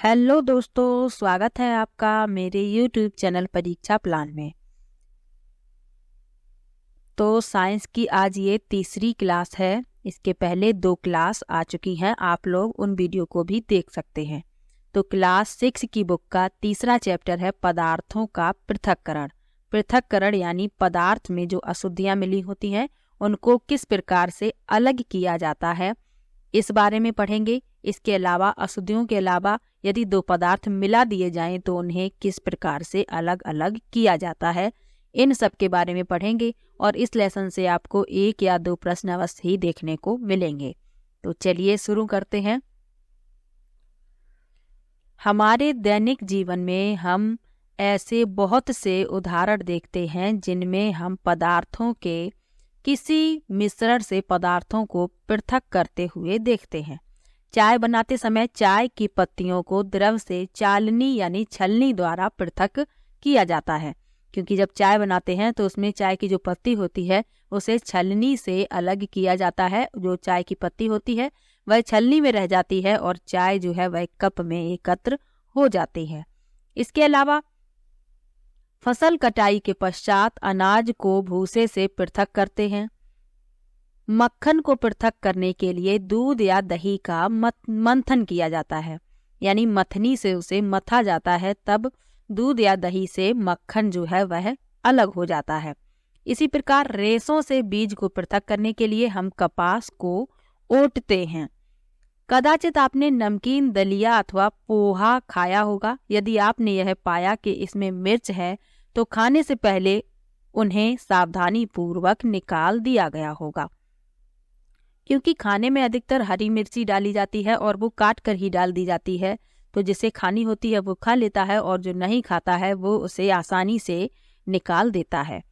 Hello दोस्तों, स्वागत है आपका मेरे YouTube चैनल परीक्षा प्लान में। तो साइंस की आज ये तीसरी क्लास है। इसके पहले 2 क्लास आ चुकी हैं, आप लोग उन वीडियो को भी देख सकते हैं। तो क्लास 6 की बुक का तीसरा चैप्टर है पदार्थों का पृथक्करण। पृथक्करण यानी पदार्थ में जो अशुद्धियाँ मिली होती हैं उनको किस प्रकार से अलग किया जाता है, इस बारे में पढ़ेंगे। इसके अलावा अशुद्धियों के अलावा यदि 2 पदार्थ मिला दिए जाएं तो उन्हें किस प्रकार से अलग अलग किया जाता है, इन सब के बारे में पढ़ेंगे। और इस लेसन से आपको 1 या 2 प्रश्न अवश्य ही देखने को मिलेंगे। तो चलिए शुरू करते हैं। हमारे दैनिक जीवन में हम ऐसे बहुत से उदाहरण देखते हैं जिनमें हम पदार्थों के किसी मिश्रण से पदार्थों को पृथक करते हुए देखते हैं। चाय बनाते समय चाय की पत्तियों को द्रव से चालनी यानी छलनी द्वारा पृथक किया जाता है, क्योंकि जब चाय बनाते हैं तो उसमें चाय की जो पत्ती होती है उसे छलनी से अलग किया जाता है। जो चाय की पत्ती होती है वह छलनी में रह जाती है और चाय जो है वह कप में एकत्र हो जाती है। इसके अलावा फसल कटाई के पश्चात अनाज को भूसे से पृथक करते हैं। मक्खन को पृथक करने के लिए दूध या दही का मंथन किया जाता है, यानी मथनी से उसे मथा जाता है, तब दूध या दही से मक्खन जो है वह अलग हो जाता है। इसी प्रकार रेशों से बीज को पृथक करने के लिए हम कपास को ओटते हैं। कदाचित आपने नमकीन दलिया अथवा पोहा खाया होगा। यदि आपने यह पाया कि इसमें मिर्च है तो खाने से पहले उन्हें सावधानी पूर्वक निकाल दिया गया होगा, क्योंकि खाने में अधिकतर हरी मिर्ची डाली जाती है और वो काट कर ही डाल दी जाती है। तो जिसे खानी होती है वो खा लेता है और जो नहीं खाता है वो उसे आसानी से निकाल देता है।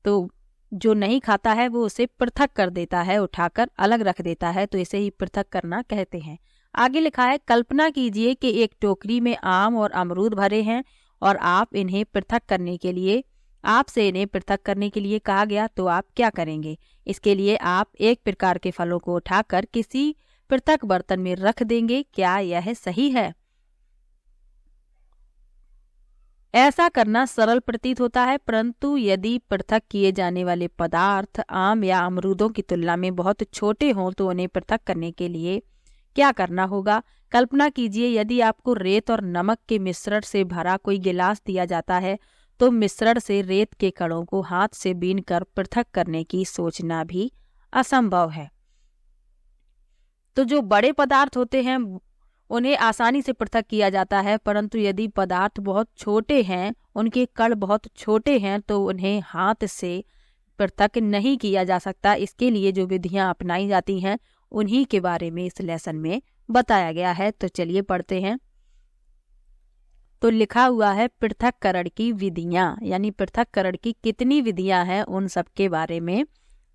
तो जो नहीं खाता है वो उसे पृथक कर देता है, उठाकर अलग रख देता है। तो इसे ही पृथक करना कहते हैं। आगे लिखा है, कल्पना कीजिए कि एक टोकरी में आम और अमरूद भरे हैं और आपसे इन्हें पृथक करने के लिए कहा गया, तो आप क्या करेंगे? इसके लिए आप एक प्रकार के फलों को उठाकर किसी पृथक बर्तन में रख देंगे। क्या यह सही है? ऐसा करना सरल प्रतीत होता है, परंतु यदि पृथक किए जाने वाले पदार्थ आम या अमरूदों की तुलना में बहुत छोटे हों तो उन्हें पृथक करने के लिए क्या करना होगा? कल्पना कीजिए, यदि आपको रेत और नमक के मिश्रण से भरा कोई गिलास दिया जाता है तो मिश्रण से रेत के कणों को हाथ से बीनकर पृथक करने की सोचना भी असंभव है। तो जो बड़े पदार्थ होते हैं उन्हें आसानी से पृथक किया जाता है, परंतु यदि पदार्थ बहुत छोटे हैं, उनके कण बहुत छोटे हैं, तो उन्हें हाथ से पृथक नहीं किया जा सकता। इसके लिए जो विधियां अपनाई जाती हैं उन्हीं के बारे में इस लेसन में बताया गया है। तो चलिए पढ़ते हैं। तो लिखा हुआ है पृथक्करण की विधियां, यानी पृथक्करण की कितनी विधियां हैं उन सब के बारे में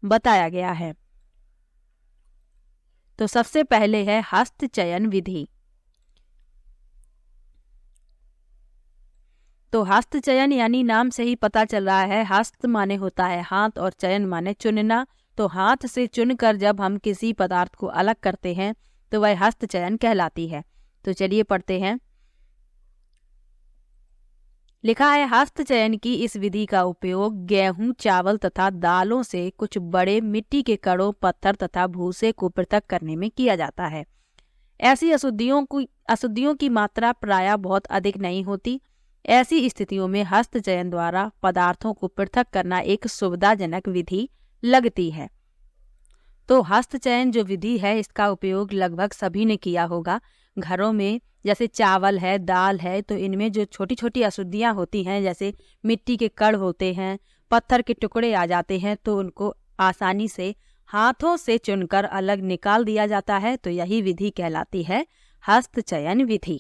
बताया गया है। तो सबसे पहले है हस्तचयन विधि। तो हस्तचयन यानी नाम से ही पता चल रहा है, हस्त माने होता है हाथ और चयन माने चुनना। तो हाथ से चुनकर जब हम किसी पदार्थ को अलग करते हैं तो वह हस्तचयन कहलाती है। तो चलिए पढ़ते हैं। लिखा है, हस्तचयन की इस विधि का उपयोग गेहूं, चावल तथा दालों से कुछ बड़े मिट्टी के कणों, पत्थर तथा भूसे को पृथक करने में किया जाता है। ऐसी अशुद्धियों की मात्रा प्रायः बहुत अधिक नहीं होती। ऐसी स्थितियों में हस्तचयन द्वारा पदार्थों को पृथक करना एक सुविधाजनक विधि लगती है। तो हस्तचयन जो विधि है इसका उपयोग लगभग सभी ने किया होगा। घरों में जैसे चावल है, दाल है, तो इनमें जो छोटी छोटी अशुद्धियाँ होती हैं, जैसे मिट्टी के कण होते हैं, पत्थर के टुकड़े आ जाते हैं, तो उनको आसानी से हाथों से चुनकर अलग निकाल दिया जाता है। तो यही विधि कहलाती है हस्तचयन विधि।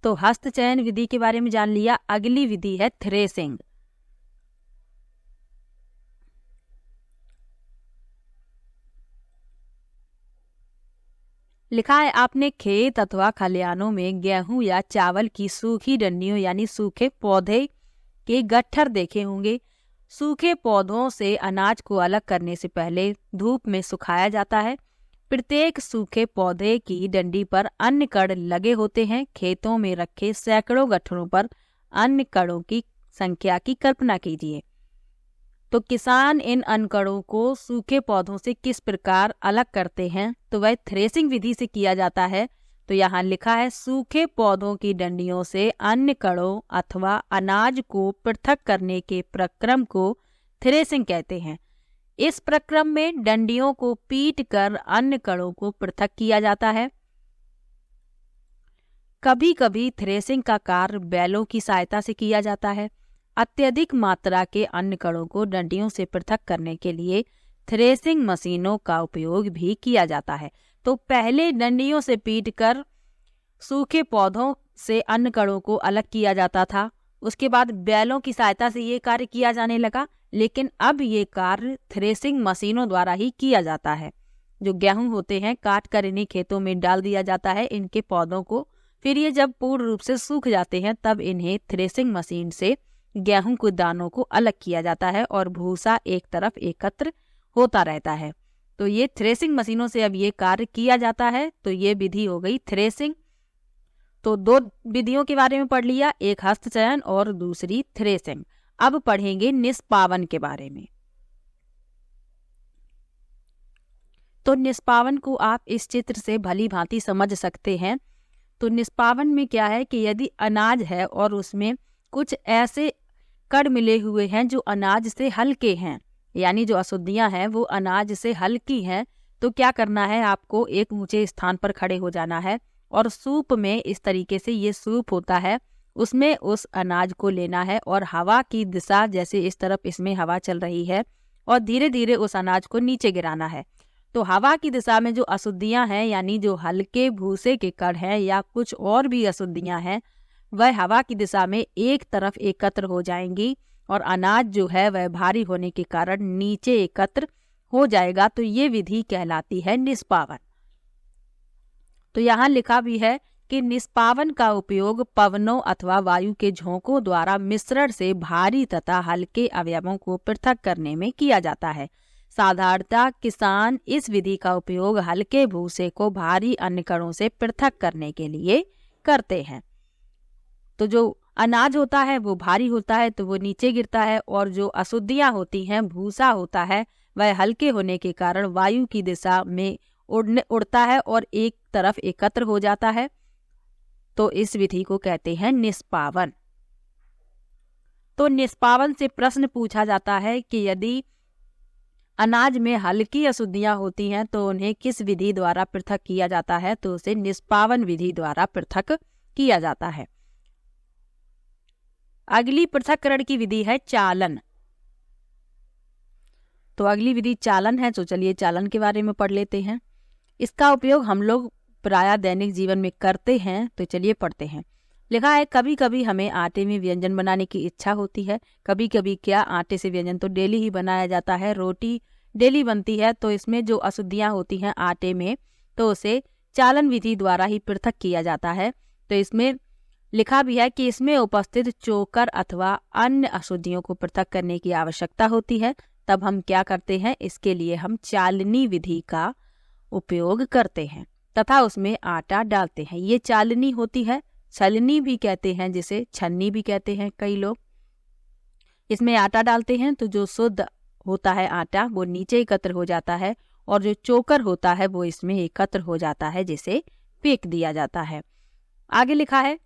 तो हस्तचयन विधि के बारे में जान लिया। अगली विधि है थ्रेसिंग। लिखा है, आपने खेत अथवा खलिहानों में गेहूं या चावल की सूखी डंडियों यानी सूखे पौधे के गट्ठर देखे होंगे। सूखे पौधों से अनाज को अलग करने से पहले धूप में सुखाया जाता है। प्रत्येक सूखे पौधे की डंडी पर अन्य कण लगे होते हैं। खेतों में रखे सैकड़ों गट्ठरों पर अन्य कणों की संख्या की कल्पना कीजिए। तो किसान इन अनकणों को सूखे पौधों से किस प्रकार अलग करते हैं? तो वह थ्रेसिंग विधि से किया जाता है। तो यहाँ लिखा है, सूखे पौधों की डंडियों से अन्य कणों अथवा अनाज को पृथक करने के प्रक्रम को थ्रेसिंग कहते हैं। इस प्रक्रम में डंडियों को पीट कर अन्य कणों को पृथक किया जाता है। कभी कभी थ्रेसिंग का कार्य बैलों की सहायता से किया जाता है। अत्यधिक मात्रा के अन्य कणों को डंडियों से पृथक करने के लिए थ्रेसिंग मशीनों का उपयोग भी किया जाता है। तो पहले डंडियों से पीटकर सूखे पौधों से अन्य कणों को अलग किया जाता था। उसके बाद बैलों की सहायता से ये कार्य किया जाने लगा, लेकिन अब ये कार्य थ्रेसिंग मशीनों द्वारा ही किया जाता है। जो गेहूं होते हैं, काट कर इन्हीं खेतों में डाल दिया जाता है, इनके पौधों को। फिर ये जब पूर्ण रूप से सूख जाते हैं तब इन्हें थ्रेसिंग मशीन से गेहूं के दानों को अलग किया जाता है और भूसा एक तरफ एकत्र होता रहता है। तो ये थ्रेसिंग मशीनों से अब ये कार्य किया जाता है। तो ये विधि हो गई थ्रेसिंग। तो दो विधियों के बारे में पढ़ लिया, एक हस्त चयन और दूसरी थ्रेसिंग। अब पढ़ेंगे निष्पावन के बारे में। तो निष्पावन को आप इस चित्र से भली भांति समझ सकते हैं। तो निष्पावन में क्या है कि यदि अनाज है और उसमें कुछ ऐसे कण मिले हुए हैं जो अनाज से हल्के हैं, यानी जो अशुद्धियां हैं वो अनाज से हल्की हैं, तो क्या करना है, आपको एक ऊंचे स्थान पर खड़े हो जाना है और सूप में, इस तरीके से ये सूप होता है, उसमें उस अनाज को लेना है और हवा की दिशा, जैसे इस तरफ इसमें हवा चल रही है, और धीरे धीरे उस अनाज को नीचे गिराना है। तो हवा की दिशा में जो अशुद्धियां हैं, यानी जो हल्के भूसे के कण हैं या कुछ और भी अशुद्धियां हैं, वह हवा की दिशा में एक तरफ एकत्र हो जाएंगी और अनाज जो है वह भारी होने के कारण नीचे एकत्र हो जाएगा। तो ये विधि कहलाती है निष्पावन। तो यहाँ लिखा भी है कि निष्पावन का उपयोग पवनों अथवा वायु के झोंकों द्वारा मिश्रण से भारी तथा हल्के अवयवों को पृथक करने में किया जाता है। साधारणतः किसान इस विधि का उपयोग हल्के भूसे को भारी अन्य कणों से पृथक करने के लिए करते हैं। तो जो अनाज होता है वो भारी होता है तो वो नीचे गिरता है, और जो अशुद्धियां होती हैं, भूसा होता है, वह हल्के होने के कारण वायु की दिशा में उड़ता है और एक तरफ एकत्र हो जाता है। तो इस विधि को कहते हैं निष्पावन। तो निष्पावन से प्रश्न पूछा जाता है कि यदि अनाज में हल्की अशुद्धियां होती हैं तो उन्हें किस विधि द्वारा पृथक किया जाता है? तो उसे निष्पावन विधि द्वारा पृथक किया जाता है। अगली पृथक्करण की विधि है चालन। तो अगली विधि चालन है, तो चलिए चालन के बारे में पढ़ लेते हैं। इसका उपयोग हम लोग प्रायः दैनिक जीवन में करते हैं, तो चलिए पढ़ते हैं। लिखा है, कभी कभी हमें आटे में व्यंजन बनाने की इच्छा होती है। कभी कभी क्या, आटे से व्यंजन तो डेली ही बनाया जाता है, रोटी डेली बनती है, तो इसमें जो अशुद्धियां होती हैं आटे में, तो उसे चालन विधि द्वारा ही पृथक किया जाता है। तो इसमें लिखा भी है कि इसमें उपस्थित चोकर अथवा अन्य अशुद्धियों को पृथक करने की आवश्यकता होती है। तब हम क्या करते हैं, इसके लिए हम चालनी विधि का उपयोग करते हैं तथा उसमें आटा डालते हैं। ये चालनी होती है, छलनी भी कहते हैं, जिसे छन्नी भी कहते हैं कई लोग। इसमें आटा डालते हैं तो जो शुद्ध होता है आटा वो नीचे एकत्र हो जाता है, और जो चोकर होता है वो इसमें एकत्र हो जाता है, जिसे फेंक दिया जाता है। आगे लिखा है,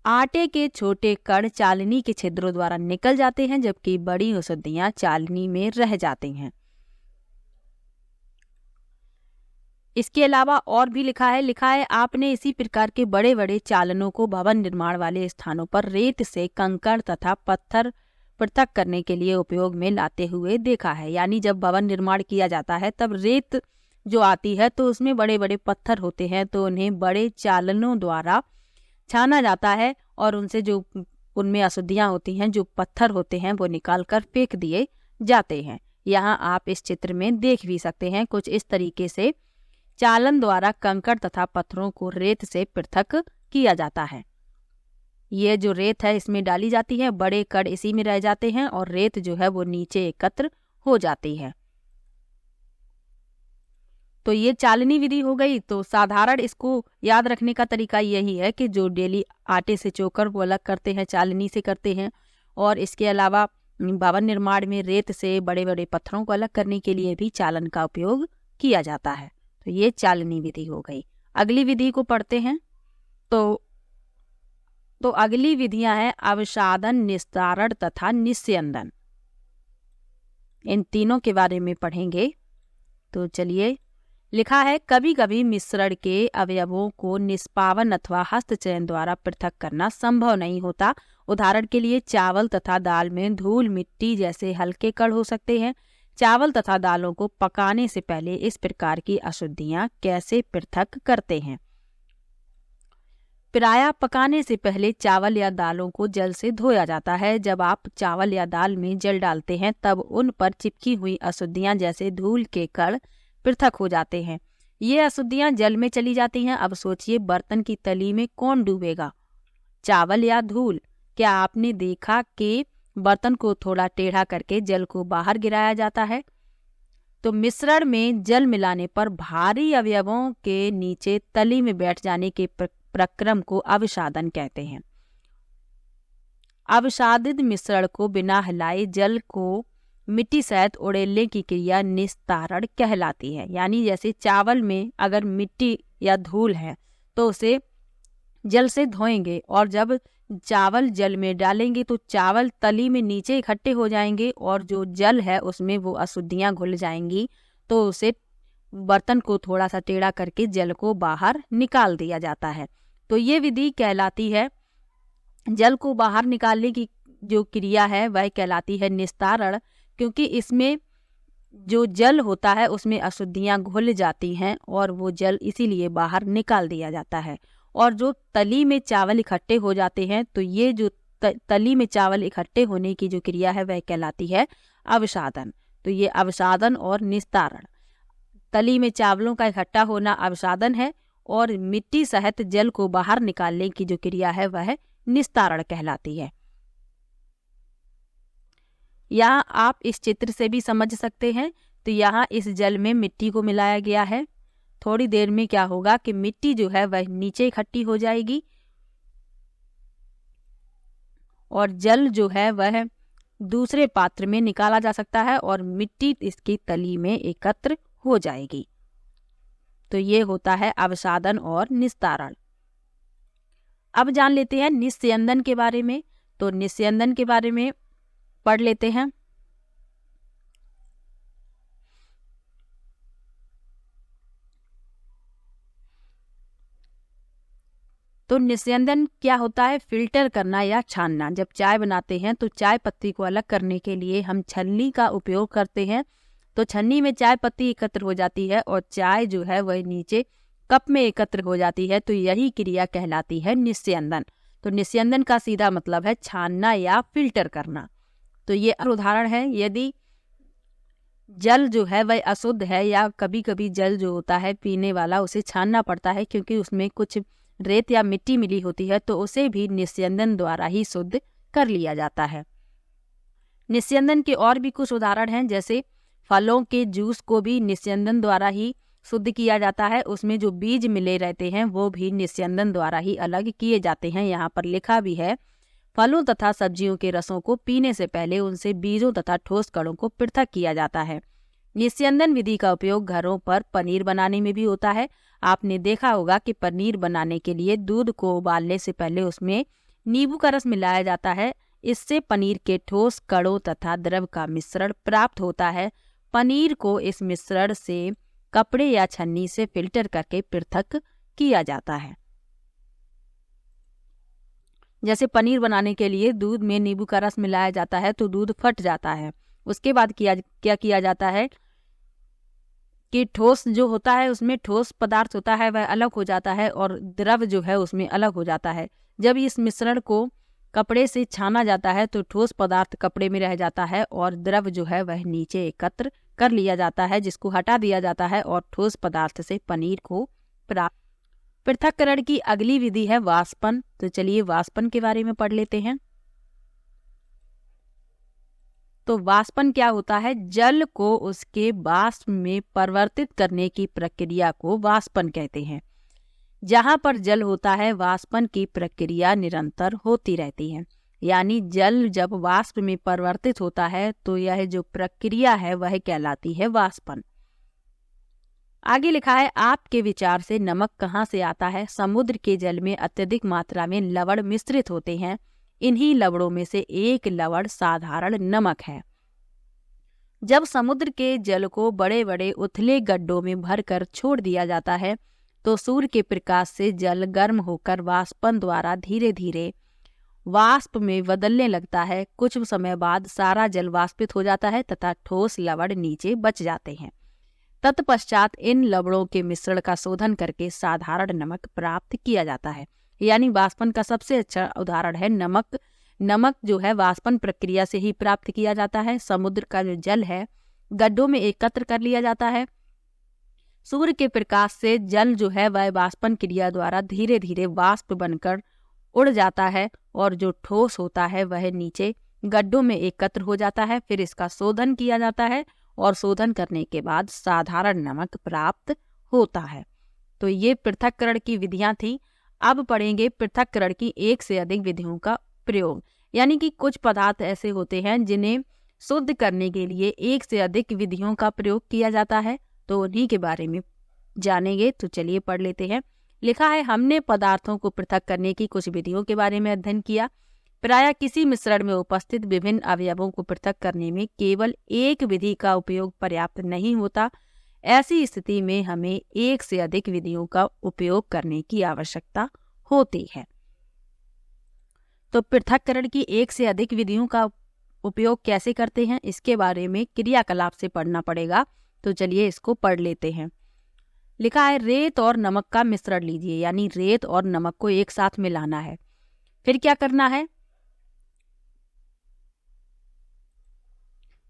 आटे के छोटे कण चालनी के छिद्रों द्वारा निकल जाते हैं, जबकि बड़ी अशुद्धियां चालनी में रह जाती हैं। इसके अलावा और भी लिखा है आपने इसी प्रकार के बड़े बड़े चालनों को भवन निर्माण वाले स्थानों पर रेत से कंकड़ तथा पत्थर पृथक करने के लिए उपयोग में लाते हुए देखा है। यानी जब भवन निर्माण किया जाता है तब रेत जो आती है तो उसमें बड़े बड़े पत्थर होते हैं, तो उन्हें बड़े चालनों द्वारा छाना जाता है और उनसे जो उनमें अशुद्धियां होती हैं, जो पत्थर होते हैं, वो निकाल कर फेंक दिए जाते हैं। यहाँ आप इस चित्र में देख भी सकते हैं, कुछ इस तरीके से चालन द्वारा कंकड़ तथा पत्थरों को रेत से पृथक किया जाता है। ये जो रेत है इसमें डाली जाती है, बड़े कण इसी में रह जाते हैं और रेत जो है वो नीचे एकत्र हो जाती है। तो ये चालनी विधि हो गई। तो साधारण इसको याद रखने का तरीका यही है कि जो डेली आटे से चोकर को अलग करते हैं, चालनी से करते हैं, और इसके अलावा भवन निर्माण में रेत से बड़े बड़े पत्थरों को अलग करने के लिए भी चालन का उपयोग किया जाता है। तो ये चालनी विधि हो गई। अगली विधि को पढ़ते हैं। तो अगली विधियां हैं अवसादन, निस्तारण तथा निस्यंदन। इन तीनों के बारे में पढ़ेंगे। तो चलिए, लिखा है कभी कभी मिश्रण के अवयवों को निष्पावन अथवा हस्तचयन द्वारा पृथक करना संभव नहीं होता। उदाहरण के लिए चावल तथा दाल में धूल मिट्टी जैसे हल्के कण हो सकते हैं। चावल तथा दालों को पकाने से पहले इस प्रकार की अशुद्धियां कैसे पृथक करते हैं? प्रायः पकाने से पहले चावल या दालों को जल से धोया जाता है। जब आप चावल या दाल में जल डालते हैं तब उन पर चिपकी हुई अशुद्धियां जैसे धूल के कण पृथक हो जाते हैं। ये अशुद्धियां जल में चली जाती हैं। अब सोचिए, बर्तन की तली में कौन डूबेगा, चावल या धूल? क्या आपने देखा कि बर्तन को थोड़ा टेढ़ा करके जल को बाहर गिराया जाता है? तो मिश्रण में जल मिलाने पर भारी अवयवों के नीचे तली में बैठ जाने के प्रक्रम को अवसादन कहते हैं। अवसादित मिश्रण को बिना हिलाए जल को मिट्टी सहित उड़ेलने की क्रिया निस्तारण कहलाती है। यानी जैसे चावल में अगर मिट्टी या धूल है तो उसे जल से धोएंगे, और जब चावल जल में डालेंगे तो चावल तली में नीचे इकट्ठे हो जाएंगे और जो जल है उसमें वो अशुद्धियां घुल जाएंगी। तो उसे बर्तन को थोड़ा सा टेढ़ा करके जल को बाहर निकाल दिया जाता है। तो ये विधि कहलाती है, जल को बाहर निकालने की जो क्रिया है वह कहलाती है निस्तारण, क्योंकि इसमें जो जल होता है उसमें अशुद्धियां घुल जाती हैं और वो जल इसीलिए बाहर निकाल दिया जाता है। और जो तली में चावल इकट्ठे हो जाते हैं, तो ये जो तली में चावल इकट्ठे होने की जो क्रिया है वह कहलाती है अवसादन। तो ये अवसादन और निस्तारण, तली में चावलों का इकट्ठा होना अवसादन है, और मिट्टी सहित जल को बाहर निकालने की जो क्रिया है वह निस्तारण कहलाती है। यहाँ आप इस चित्र से भी समझ सकते हैं। तो यहाँ इस जल में मिट्टी को मिलाया गया है। थोड़ी देर में क्या होगा कि मिट्टी जो है वह नीचे इकट्ठी हो जाएगी और जल जो है वह दूसरे पात्र में निकाला जा सकता है और मिट्टी इसकी तली में एकत्र हो जाएगी। तो ये होता है अवसादन और निस्तारण। अब जान लेते हैं निस्यंदन के बारे में। तो निस्यंदन के बारे में पढ़ लेते हैं। तो निस्यंदन क्या होता है? फिल्टर करना या छानना। जब चाय बनाते हैं तो चाय पत्ती को अलग करने के लिए हम छन्नी का उपयोग करते हैं। तो छन्नी में चाय पत्ती एकत्र हो जाती है और चाय जो है वह नीचे कप में एकत्र हो जाती है। तो यही क्रिया कहलाती है निस्यंदन। तो निस्यंदन का सीधा मतलब है छानना या फिल्टर करना। तो ये उदाहरण है, यदि जल जो है वह अशुद्ध है या कभी कभी जल जो होता है पीने वाला उसे छानना पड़ता है क्योंकि उसमें कुछ रेत या मिट्टी मिली होती है, तो उसे भी निस्यंदन द्वारा ही शुद्ध कर लिया जाता है। निस्यंदन के और भी कुछ उदाहरण हैं, जैसे फलों के जूस को भी निस्यंदन द्वारा ही शुद्ध किया जाता है। उसमें जो बीज मिले रहते हैं वो भी निस्यंदन द्वारा ही अलग किए जाते हैं। यहाँ पर लिखा भी है, फलों तथा सब्जियों के रसों को पीने से पहले उनसे बीजों तथा ठोस कणों को पृथक किया जाता है। निस्यंदन विधि का उपयोग घरों पर पनीर बनाने में भी होता है। आपने देखा होगा कि पनीर बनाने के लिए दूध को उबालने से पहले उसमें नींबू का रस मिलाया जाता है। इससे पनीर के ठोस कणों तथा द्रव का मिश्रण प्राप्त होता है। पनीर को इस मिश्रण से कपड़े या छन्नी से फिल्टर करके पृथक किया जाता है। जैसे पनीर बनाने के लिए दूध में नींबू का रस मिलाया जाता है तो दूध फट जाता है। उसके बाद क्या किया जाता है कि ठोस जो होता है उसमें ठोस पदार्थ होता है वह अलग हो जाता है और द्रव जो है उसमें अलग हो जाता है। जब इस मिश्रण को कपड़े से छाना जाता है तो ठोस पदार्थ कपड़े में रह जाता है और द्रव जो है वह नीचे एकत्र कर लिया जाता है, जिसको हटा दिया जाता है और ठोस पदार्थ से पनीर को प्राप्त। पृथक्करण की अगली विधि है वाष्पन। तो चलिए वाष्पन के बारे में पढ़ लेते हैं। तो वाष्पन क्या होता है? जल को उसके वाष्प में परिवर्तित करने की प्रक्रिया को वाष्पन कहते हैं। जहाँ पर जल होता है वाष्पन की प्रक्रिया निरंतर होती रहती है। यानी जल जब वाष्प में परिवर्तित होता है तो यह जो प्रक्रिया है वह कहलाती है वाष्पन। आगे लिखा है, आपके विचार से नमक कहाँ से आता है? समुद्र के जल में अत्यधिक मात्रा में लवण मिश्रित होते हैं। इन्हीं लवणों में से एक लवण साधारण नमक है। जब समुद्र के जल को बड़े बड़े उथले गड्ढों में भरकर छोड़ दिया जाता है तो सूर्य के प्रकाश से जल गर्म होकर वाष्पन द्वारा धीरे धीरे वाष्प में बदलने लगता है। कुछ समय बाद सारा जल वाष्पित हो जाता है तथा ठोस लवण नीचे बच जाते हैं। तत्पश्चात इन लवणों के मिश्रण का शोधन करके साधारण नमक प्राप्त किया जाता है। यानी वाष्पन का सबसे अच्छा उदाहरण है नमक। नमक जो है वाष्पन प्रक्रिया से ही प्राप्त किया जाता है। समुद्र का जो जल है गड्ढों में एकत्र कर लिया जाता है। सूर्य के प्रकाश से जल जो है वह वाष्पन क्रिया द्वारा धीरे धीरे वाष्प बनकर उड़ जाता है और जो ठोस होता है वह नीचे गड्ढों में एकत्र हो जाता है। फिर इसका शोधन किया जाता है और शोधन करने के बाद साधारण नमक प्राप्त होता है। तो ये पृथक्करण की विधियां थी। अब पढ़ेंगे पृथक्करण की एक से अधिक विधियों का प्रयोग। यानी कि कुछ पदार्थ ऐसे होते हैं जिन्हें शुद्ध करने के लिए एक से अधिक विधियों का प्रयोग किया जाता है, तो उन्हीं के बारे में जानेंगे। तो चलिए पढ़ लेते हैं। लिखा है, हमने पदार्थों को पृथक करने की कुछ विधियों के बारे में अध्ययन किया। प्रायः किसी मिश्रण में उपस्थित विभिन्न अवयवों को पृथक करने में केवल एक विधि का उपयोग पर्याप्त नहीं होता। ऐसी स्थिति में हमें एक से अधिक विधियों का उपयोग करने की आवश्यकता होती है। तो पृथक्करण की एक से अधिक विधियों का उपयोग कैसे करते हैं इसके बारे में क्रियाकलाप से पढ़ना पड़ेगा। तो चलिए इसको पढ़ लेते हैं। लिखा है, रेत और नमक का मिश्रण लीजिए। यानी रेत और नमक को एक साथ मिलाना है। फिर क्या करना है?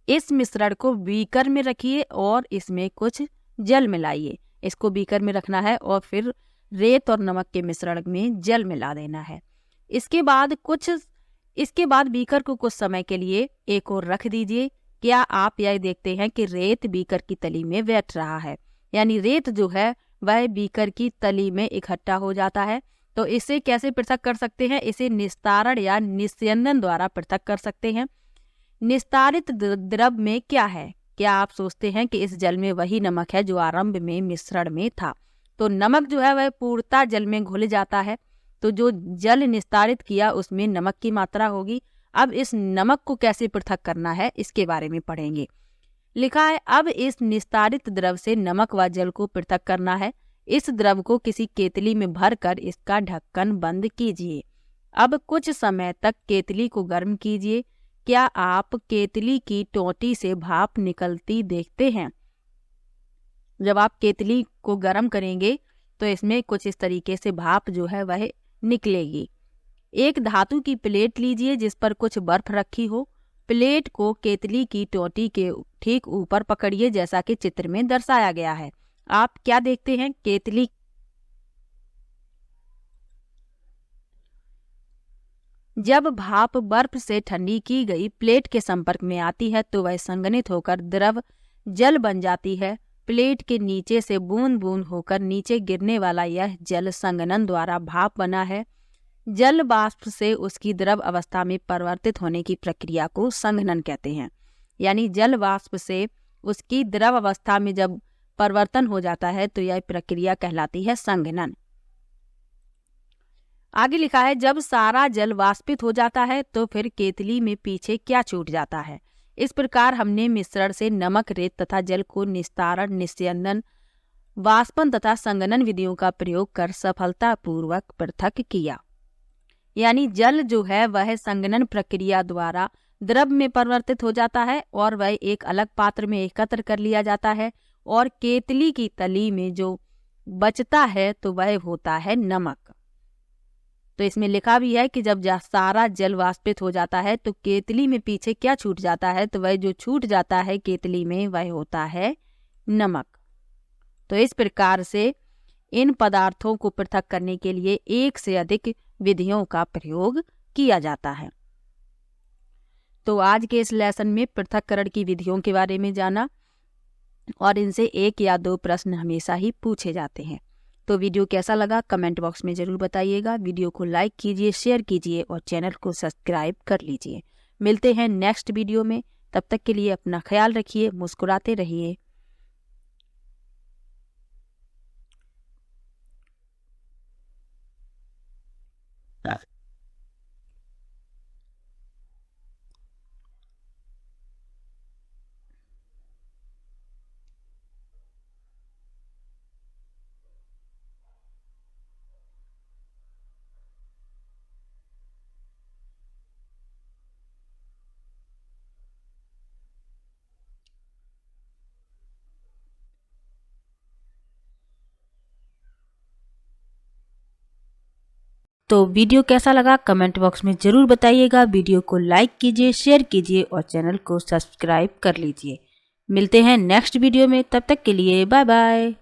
इस मिश्रण को बीकर में रखिए और इसमें कुछ जल मिलाइए। इसको बीकर में रखना है और फिर रेत और नमक के मिश्रण में जल मिला देना है। इसके बाद बीकर को कुछ समय के लिए एक और रख दीजिए। क्या आप यह देखते हैं कि रेत बीकर की तली में बैठ रहा है? यानी रेत जो है वह बीकर की तली में इकट्ठा हो जाता है। तो इसे कैसे पृथक कर सकते हैं? इसे निस्तारण या निस्यंदन द्वारा पृथक कर सकते हैं। निस्तारित द्रव में क्या है? क्या आप सोचते हैं कि इस जल में वही नमक है जो आरंभ में मिश्रण में था? तो नमक जो है वह पूर्णतः जल में घुल जाता है। तो जो जल निस्तारित किया उसमें नमक की मात्रा होगी। अब इस नमक को कैसे पृथक करना है इसके बारे में पढ़ेंगे। लिखा है, अब इस निस्तारित द्रव से नमक व जल को पृथक करना है। इस द्रव को किसी केतली में भरकर इसका ढक्कन बंद कीजिए। अब कुछ समय तक केतली को गर्म कीजिए। क्या आप केतली की टोंटी से भाप निकलती देखते हैं? जब आप केतली को गर्म करेंगे तो इसमें कुछ इस तरीके से भाप जो है वह निकलेगी। एक धातु की प्लेट लीजिए जिस पर कुछ बर्फ रखी हो। प्लेट को केतली की टोंटी के ठीक ऊपर पकड़िए जैसा कि चित्र में दर्शाया गया है। आप क्या देखते हैं? केतली जब भाप बर्फ से ठंडी की गई प्लेट के संपर्क में आती है तो वह संघनित होकर द्रव जल बन जाती है। प्लेट के नीचे से बूंद बूंद होकर नीचे गिरने वाला यह जल संघनन द्वारा भाप बना है। जल वाष्प से उसकी द्रव अवस्था में परिवर्तित होने की प्रक्रिया को संघनन कहते हैं। यानी जल वाष्प से उसकी द्रव अवस्था में जब परिवर्तन हो जाता है तो यह प्रक्रिया कहलाती है संघनन। आगे लिखा है, जब सारा जल वाष्पित हो जाता है तो फिर केतली में पीछे क्या छूट जाता है? इस प्रकार हमने मिश्रण से नमक, रेत तथा जल को निस्तारण, निस्यंदन, वाष्पन तथा संघनन विधियों का प्रयोग कर सफलतापूर्वक पृथक किया। यानी जल जो है वह संघनन प्रक्रिया द्वारा द्रव में परिवर्तित हो जाता है और वह एक अलग पात्र में एकत्र कर लिया जाता है और केतली की तली में जो बचता है तो वह होता है नमक। तो इसमें लिखा भी है कि जब सारा जल वाष्पित हो जाता है तो केतली में पीछे क्या छूट जाता है? तो वह जो छूट जाता है केतली में वह होता है नमक। तो इस प्रकार से इन पदार्थों को पृथक करने के लिए एक से अधिक विधियों का प्रयोग किया जाता है। तो आज के इस लेसन में पृथक्करण की विधियों के बारे में जाना और इनसे 1 या 2 प्रश्न हमेशा ही पूछे जाते हैं। तो वीडियो कैसा लगा कमेंट बॉक्स में ज़रूर बताइएगा। वीडियो को लाइक कीजिए, शेयर कीजिए और चैनल को सब्सक्राइब कर लीजिए। मिलते हैं नेक्स्ट वीडियो में, तब तक के लिए अपना ख्याल रखिए, मुस्कुराते रहिए। तो वीडियो कैसा लगा कमेंट बॉक्स में ज़रूर बताइएगा। वीडियो को लाइक कीजिए, शेयर कीजिए और चैनल को सब्सक्राइब कर लीजिए। मिलते हैं नेक्स्ट वीडियो में, तब तक के लिए बाय बाय।